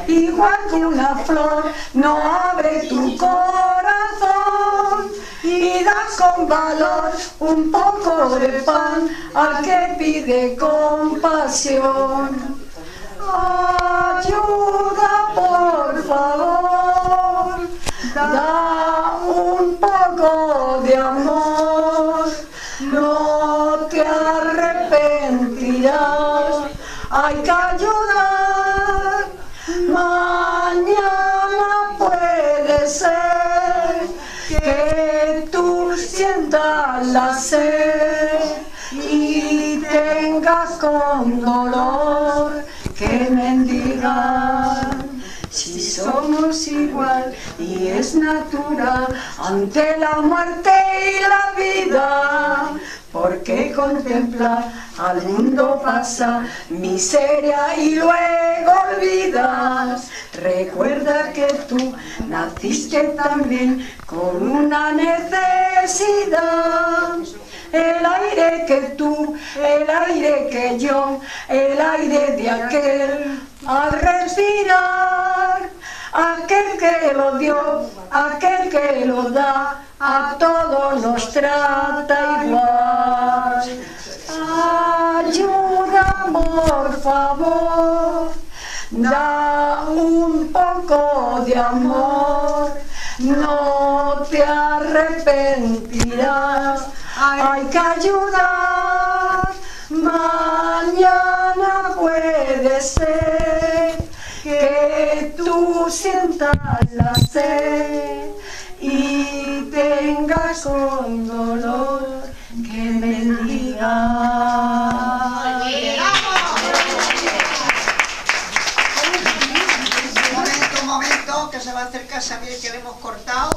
igual que una flor, no abre tu corazón y das con valor un poco de pan al que pide compasión. Ayuda, por favor, da un poco de amor, no te arrepentirás, hay que ayudar. Mañana puede ser que tú sientas la sed y tengas con dolor que mendigar. Si somos igual y es natural ante la muerte y la vida, ¿por qué contemplar al mundo pasar miseria y luego olvidas? Recuerda que tú naciste también con una necesidad. El aire que tú, el aire que yo, el aire de aquel, al respirar, aquel que lo dio, aquel que lo da, a todos nos trata igual. Ayuda, por favor, da un poco de amor, no te arrepentirás, hay que ayudar. Mañana puede ser que tú sientas la sed y tengas con dolor que mendigar. Un momento, que se va a acercar Xavier, que le hemos cortado.